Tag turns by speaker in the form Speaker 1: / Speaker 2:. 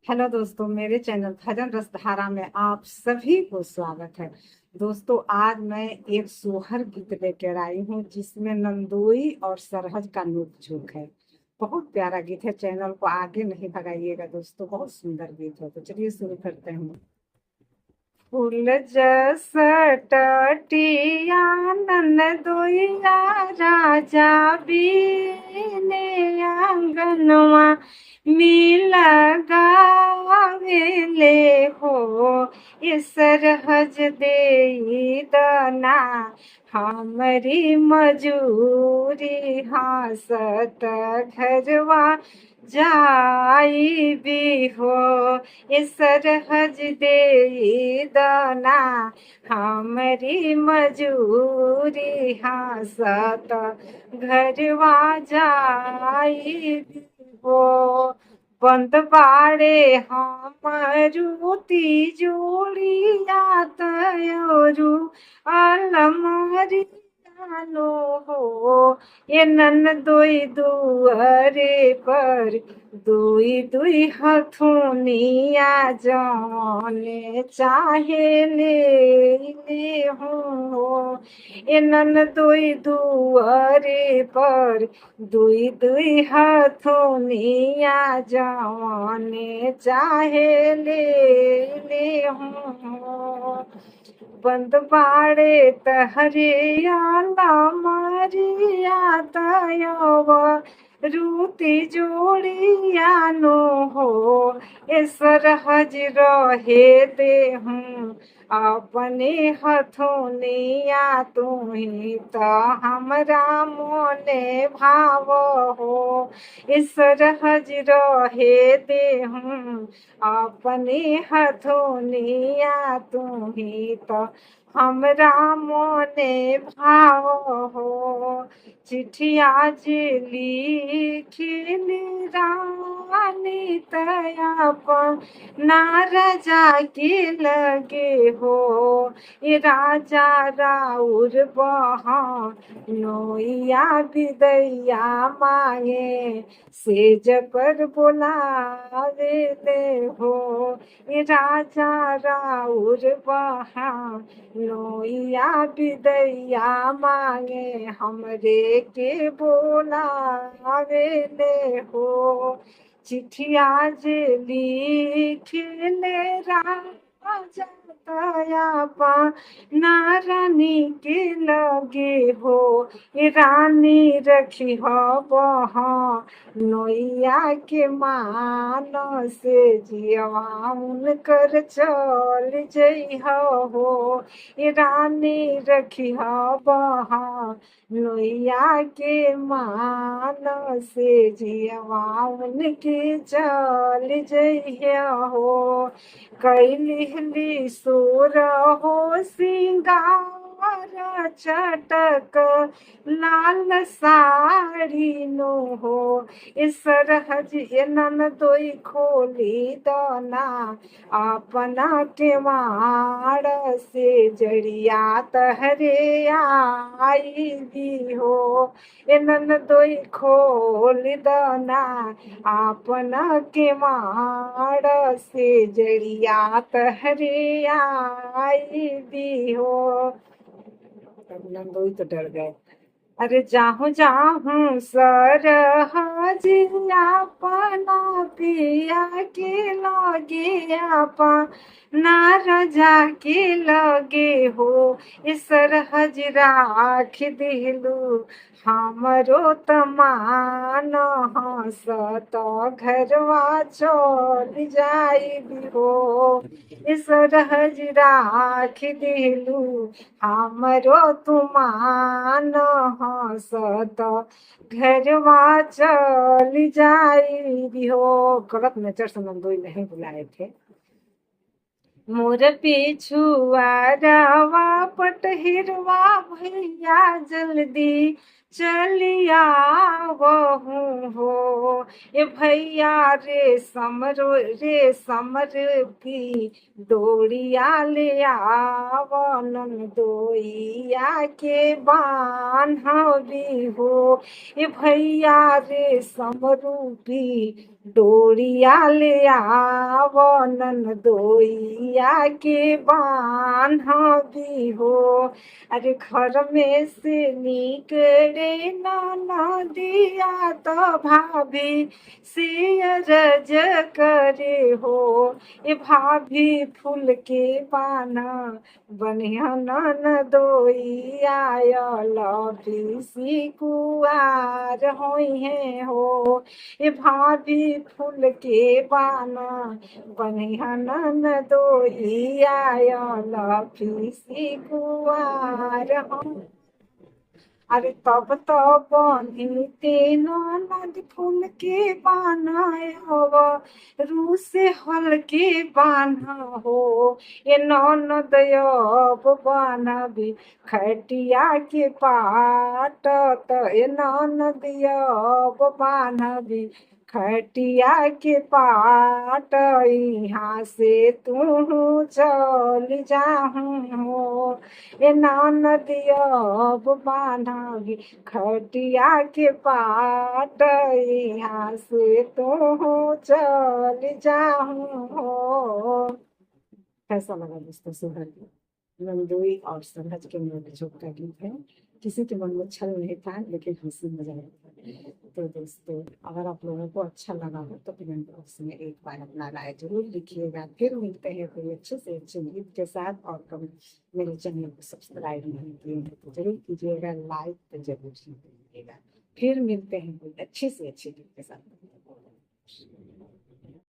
Speaker 1: Hello दोस्तों, मेरे channel भजन रस धारा में आप सभी को स्वागत है। दोस्तों, आज मैं एक सोहर गीत लेकर आई हूँ जिसमें नंदोई और सरहज का नोक झोंक है। बहुत प्यारा गीत है। चैनल को आगे नहीं भगाइएगा दोस्तों, बहुत सुंदर गीत है। तो चलिए शुरू करते हैं। फूल जस टटिया नंदोइया राजा बीने आंगनवा मिल गावेले हो। ये सरहज दे दना हमारी मजूरी हासत घरवा जाई भी हो। ये सरहज दे दना हमारी मजूरी हासत घरवा जाई हो। बंद बाड़े हमरू तिजोरिया तयोरू अलमारी नो हो। ये नन दोई दुआरे पर दुई दुई हथुनिया जाने चाहे ले हो। ये नन दुई दुआरे पर दुई दुई हथुनिया जाने चाहे ले हो। बंद बाड़े तहरे आला मारिया तयव रूती जोड़िया नो हो। ए सरहज रहे दे हूँ अपने हथुनिया तुम्ही तो हमरा मोने भाव हो। ए सरहज रहे दे हूँ अपने हथुनिया तुम्ही तो हमरा मोने भाव हो। चिठिया जे लिखिली रानी तयापन ना राजा के लगे हो। ये राजा राउर बहन नोइया विदैया मांगे सेज पर बोलावे ले हो। ये राजा राउर बहन नोइया विदैया मांगे हमरे के बोलावे ले हो। चिठिया जे लिखले राजा तयापा ना रानी के लगे हो। ये रानी रखी हो बहा नोइया के मान से जियवा उनकर चल जई हो। ये रानी रखी हो बहा नोइया के मान से जियवा उनके चल जई हो। कैली सुर हो सिंगार चटक लाल साड़ी नो हो। इस सरहज नन दोई खोली दना अपना के माड़ से जड़िया तहरे आई भी हो। नन दोई खोल दना अपना के माड़ से जड़िया तहरे आई भी हो। तब नंदोई तो डर गए। अरे जाहूं जाहूं सरहज अपना पिया के लगे अपना राजा के लगे हो। इस सरहज राख दिलू हमरो तमान हंसत घरवा चल जाई हो। इस सरहज राख दिलू हमरो तुमान हंसत घरवा चल जाई हो। गलत नेचर से नंदोई नहीं बुलाए थे। मोर पिछुआ रवा पटहिरवा भैया जल्दी चलिया वहू हो। ए भैया रे समर की डोरिया ले आवनन दोइया के बान्हबी हो। ए भैया रे समरूपी डोरिया ले आवनन दोइया के बान्हबी हो। अरे घर में से निकले ना दिया तो भाभी से रज करे हो। ए भाभी फूल के पाना बनिया नन दोई आयल सी कुआर होई है हो। ए भाभी फूल के पाना बनिया नन दोई आयल सी कुआर हो। अरे तब तो बंधीते ननद फूल के बान्हब रू से हल के बान्हा हो। ये ननद अब बान्हबी खटिया के पाट त ये ननद अब बान्हबी खटिया के पाट यहाँ से तू चल जाहूँ हो। ए ननद अब बान्हबी खटिया के पाट यहाँ से तो चल जाऊं हो। कैसा लगा दोस्तों सुहर नंदोई और सरहज के नोक-झोंक का गीत है। किसी के मन में छल नहीं था लेकिन हंसी मजा आया। तो दोस्तों अगर आप लोगों को अच्छा लगा हो तो कमेंट बॉक्स में एक बार अपना राय जरूर लिखिएगा। फिर मिलते हैं कोई अच्छे से अच्छे गीत के साथ। और कभी मेरे चैनल को सब्सक्राइब नहीं किए हैं तो जरूर कीजिएगा, लाइक तो जरूर कीजिएगा। फिर मिलते हैं कोई अच्छे से अच्छे गीत के साथ।